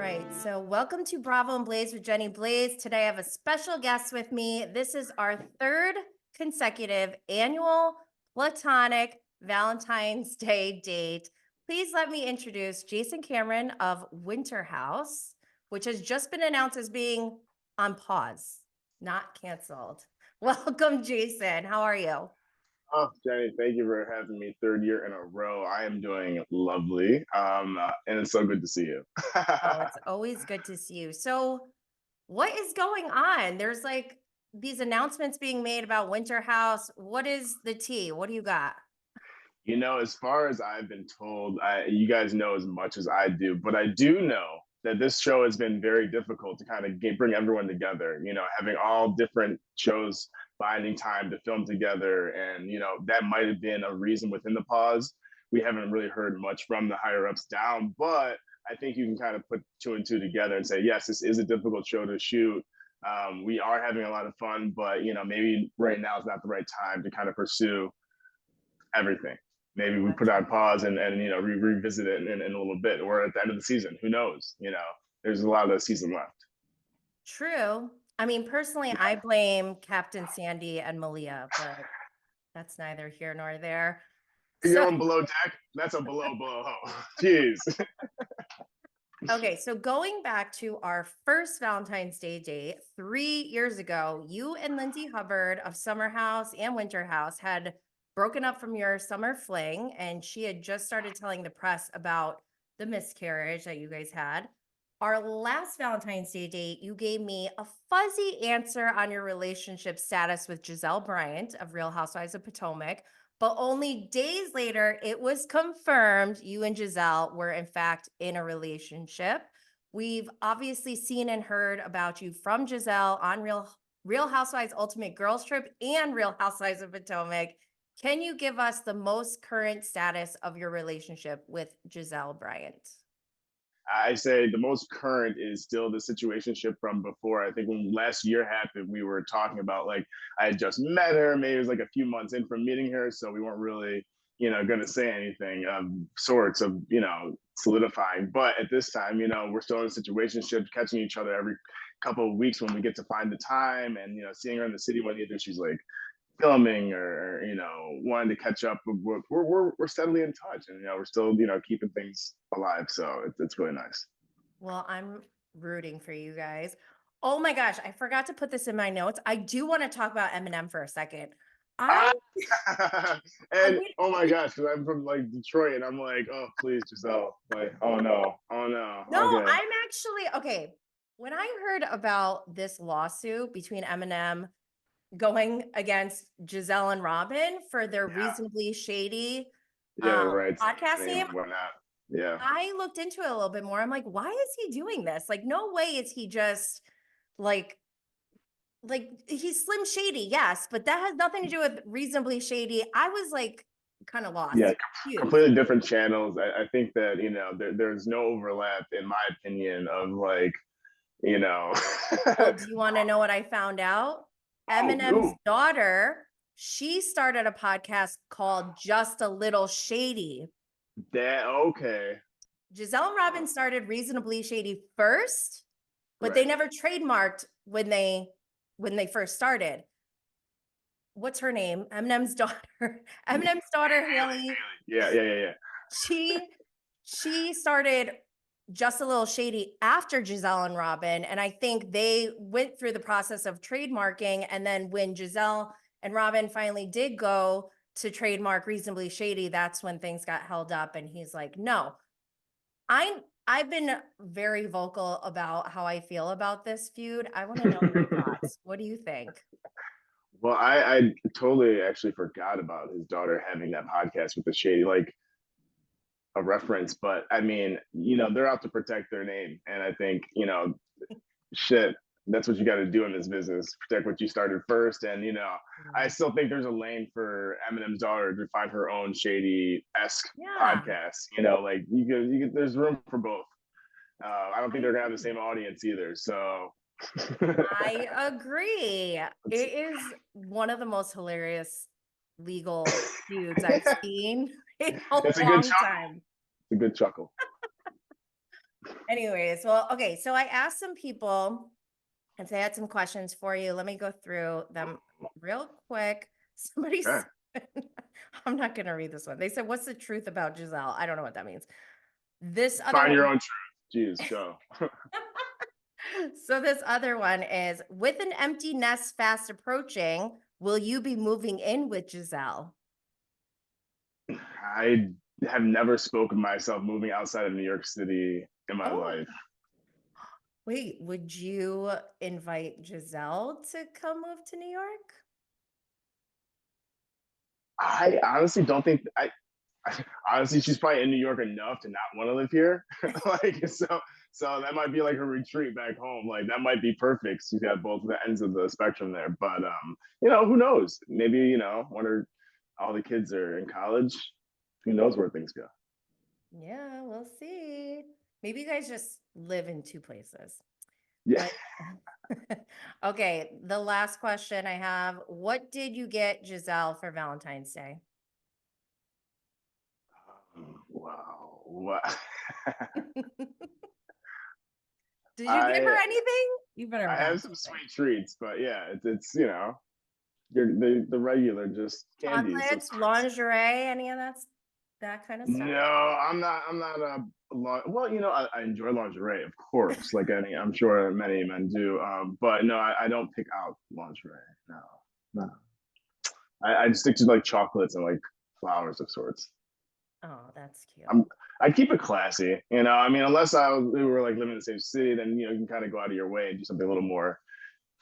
right. So, welcome to Bravo and Blaze with Jenny Blaze. Today, I have a special guest with me. This is our third consecutive annual Platonic Valentine's Day date. Please let me introduce Jason Cameron of Winter House, which has just been announced as being on pause, not canceled. Welcome, Jason. How are you? Oh, Jenny, thank you for having me third year in a row. I am doing lovely. And it's so good to see you. Oh, it's always good to see you. So, what is going on? There's like these announcements being made about Winter House. What is the tea? What do you got? As far as I've been told, you guys know as much as I do, but I do know that this show has been very difficult to kind of bring everyone together, having all different shows finding time to film together. And, that might have been a reason within the pause. We haven't really heard much from the higher ups down, but I think you can kind of put two and two together and say, yes, this is a difficult show to shoot. We are having a lot of fun, but, maybe right now is not the right time to kind of pursue everything. Maybe we put Gotcha. on pause and revisit it in a little bit, or at the end of the season. Who knows? There's a lot of the season left. True. I mean, personally, I blame Captain Sandy and Malia, but that's neither here nor there. You're So, going below deck. That's a below. Jeez. okay, so going back to our first Valentine's Day date 3 years ago, you and Lindsay Hubbard of Summer House and Winter House had broken up from your summer fling, and she had just started telling the press about the miscarriage that you guys had. Our last Valentine's Day date, you gave me a fuzzy answer on your relationship status with Gizelle Bryant of Real Housewives of Potomac, but only days later, it was confirmed you and Gizelle were, in fact, in a relationship. We've obviously seen and heard about you from Gizelle on Real Housewives Ultimate Girls Trip and Real Housewives of Potomac. Can you give us the most current status of your relationship with Gizelle Bryant? I say the most current is still the situationship from before. I think when last year happened, we were talking about like I had just met her. Maybe it was like a few months in from meeting her, so we weren't really, going to say anything of sorts of, solidifying. But at this time, we're still in a situationship, catching each other every couple of weeks when we get to find the time, and seeing her in the city when either she's like filming or wanting to catch up. We're steadily in touch, and we're still keeping things alive. So it's really nice. Well, I'm rooting for you guys. Oh my gosh, I forgot to put this in my notes. I do want to talk about Eminem for a second. I Ah! And wait, oh my gosh, because I'm from like Detroit, and I'm like, oh please, Giselle, like, oh no, oh no, no, okay, I'm actually okay. When I heard about this lawsuit between Eminem going against Gizelle and Robyn for their yeah, reasonably shady yeah, right, podcast name name, and whatnot, yeah. I looked into it a little bit more. I'm like, why is he doing this? Like, no way is he just like he's Slim Shady, yes, but that has nothing to do with reasonably shady. I was like kind of Yeah, lost, confused. completely different channels. I think that there's no overlap, in my opinion, of like you know. Well, do you want to know what I found out? Oh, Eminem's ooh, daughter, she started a podcast called Just a Little Shady. that okay. Giselle and Robyn started Reasonably Shady first, but they Right. never trademarked when they first started. What's her name? Eminem's daughter. Eminem's daughter, Hailey. Yeah, yeah, yeah, yeah. She she started Just a Little Shady after Giselle and Robyn. And I think they went through the process of trademarking. And then when Giselle and Robyn finally did go to trademark Reasonably Shady, that's when things got held up. And he's like, no, I've been very vocal about how I feel about this feud. I want to know your thoughts. What do you think? Well, I totally actually forgot about his daughter having that podcast with the Shady, like a reference. But I mean, they're out to protect their name, and I think shit. That's what you got to do in this business. Protect what you started first, and I Mm. still think there's a lane for Eminem's daughter to find her own Shady esque Yeah, podcast. Like there's room for both. I don't think I they're gonna have the same audience either. So I agree. it's, It is one of the most hilarious legal feuds I've seen in a it's a good long chuckle. time. It's a good chuckle. Anyways, well, okay. So I asked some people if they had some questions for you. Let me go through them real quick. Somebody Okay. said, I'm not going to read this one. They said, "What's the truth about Gizelle?" I don't know what that means. This other Find your one. own truth. Jeez, go. So this other one is, with an empty nest fast approaching, will you be moving in with Gizelle? I have never spoken myself moving outside of New York City in my Oh, life. wait, would you invite Gizelle to come move to New York? I honestly don't think honestly, she's probably in New York enough to not want to live here. Like so that might be like her retreat back home. Like that might be perfect. She's got both the ends of the spectrum there. But who knows? Maybe, all the kids are in college. Who knows where things go? Yeah, we'll see. Maybe you guys just live in two places. Yeah. But okay, the last question I have, what did you get Giselle for Valentine's Day? Wow. Wow. Did you give her I anything? You better I have gotten have some something. sweet treats, but yeah, it's the regular just candies of Chocolates, sorts. lingerie, any of that kind of stuff? No, I'm not a well, I enjoy lingerie, of course, like I'm sure many men do. But no, I don't pick out lingerie. No, no. I stick to like chocolates and like flowers of sorts. Oh, that's cute. I'm I keep it classy, I mean, unless we were like living in the same city, then you can kind of go out of your way and do something a little more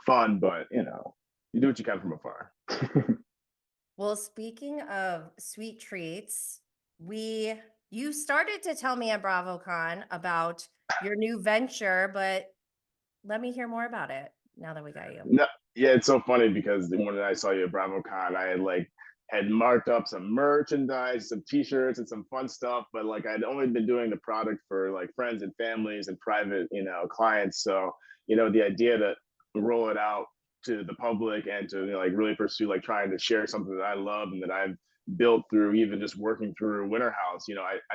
fun. But you do what you can from afar. Well, speaking of sweet treats, you started to tell me at BravoCon about your new venture, but let me hear more about it now that we got you. No, yeah, it's so funny because when I saw you at BravoCon, I had marked up some merchandise, some T-shirts, and some fun stuff. But like I'd only been doing the product for like friends and families and private, clients. So the idea to roll it out to the public and to like really pursue like trying to share something that I love and that I've built through even just working through Winter House.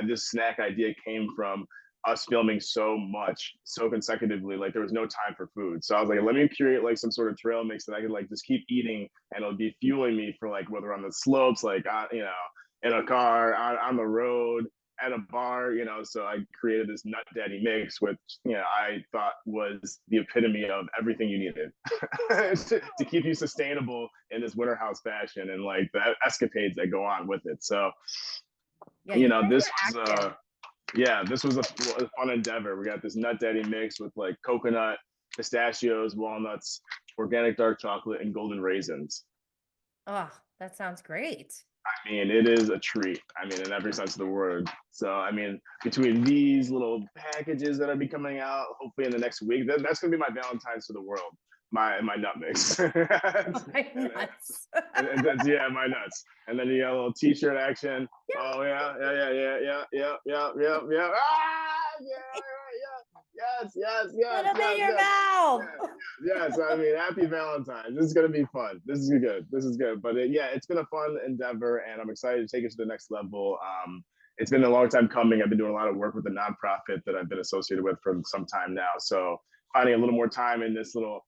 This snack idea came from us filming so much so consecutively, like there was no time for food. So I was like, let me create like some sort of trail mix that I could like just keep eating, and it'll be fueling me for like whether on the slopes, like in a car, on the road, at a bar. So I created this Nut Daddy mix, which I thought was the epitome of everything you needed to keep you sustainable in this Winter House fashion and like the escapades that go on with it. So Yeah, you guys this are was active. this was a fun endeavor. We got this Nut Daddy mix with like coconut, pistachios, walnuts, organic dark chocolate, and golden raisins. Oh, that sounds great. I mean, it is a treat. I mean, in every sense of the word. So, I mean, between these little packages that are be coming out, hopefully in the next week, that's gonna be my Valentine's to the world. My nut mix. and, Oh, my nuts. that's my nuts. And then you got a little T-shirt action. Yeah. Oh yeah. Ah, Put them in your yes. mouth. Yeah, yes. I mean, happy Valentine's. This is gonna be fun. This is good. This is good. But it's been a fun endeavor, and I'm excited to take it to the next level. It's been a long time coming. I've been doing a lot of work with the nonprofit that I've been associated with for some time now. So finding a little more time in this little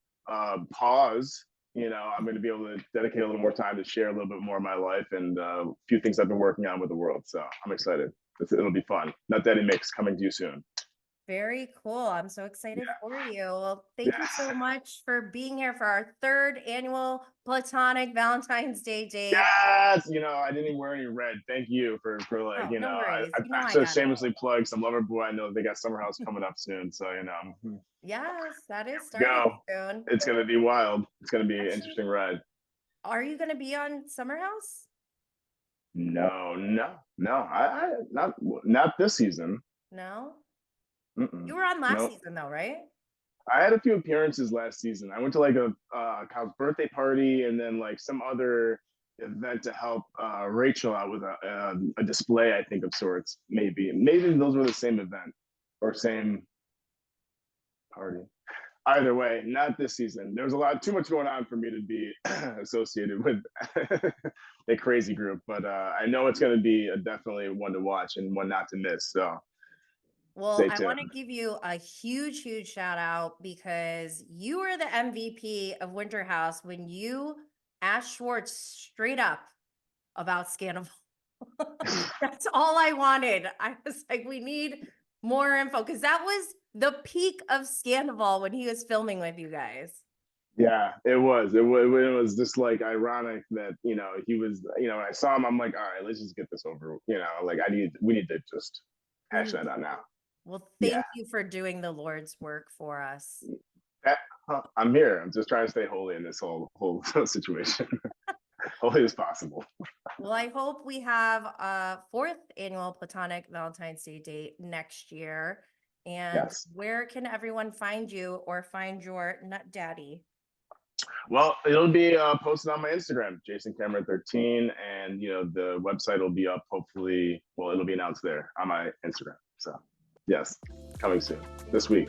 pause, I'm going to be able to dedicate a little more time to share a little bit more of my life and a few things I've been working on with the world. So I'm excited. It'll be fun. Nut Daddy Mix coming to you soon. Very cool. I'm so excited Yeah. for you. Well, thank you so Yes. much for being here for our third annual Platonic Valentine's Day date. Yes. I didn't even wear any red. Thank you for like, Oh, no worries. I You know I should got it. shamelessly plug some Loverboy. I know they got Summer House coming up soon. So, here Yes, that is we starting go. soon. It's going to be wild. It's going to be an Actually, interesting ride. are you going to be on Summer House? No, no, no. I not this season. No? Mm-mm. You were on last No, season though, right? I had a few appearances last season. I went to like a Kyle's birthday party and then like some other event to help Rachel out with a display, I think, of sorts. Maybe those were the same event or same party. Either way, not this season. There was too much going on for me to be associated with a crazy group, but I know it's going to be definitely one to watch and one not to miss. So Well, Stay I tuned. want to give you a huge, huge shout out because you were the MVP of Winter House when you asked Schwartz straight up about Scandoval. That's all I wanted. I was like, we need more info because that was the peak of Scandoval when he was filming with you guys. Yeah, it was. It was just like ironic that he was. When I saw him, I'm like, all right, let's just get this over. Like we need to just hash Mhm. that out now. Well, Yeah, thank you for doing the Lord's work for us. that, I'm here. I'm just trying to stay holy in this whole situation, holy as possible. Well, I hope we have a fourth annual Platonic Valentine's Day date next year. And Yes. where can everyone find you or find your nut daddy? Well, it'll be posted on my Instagram, Jason Cameron 13, and the website will be up. Hopefully, well, it'll be announced there on my Instagram. So, yes, coming soon this week.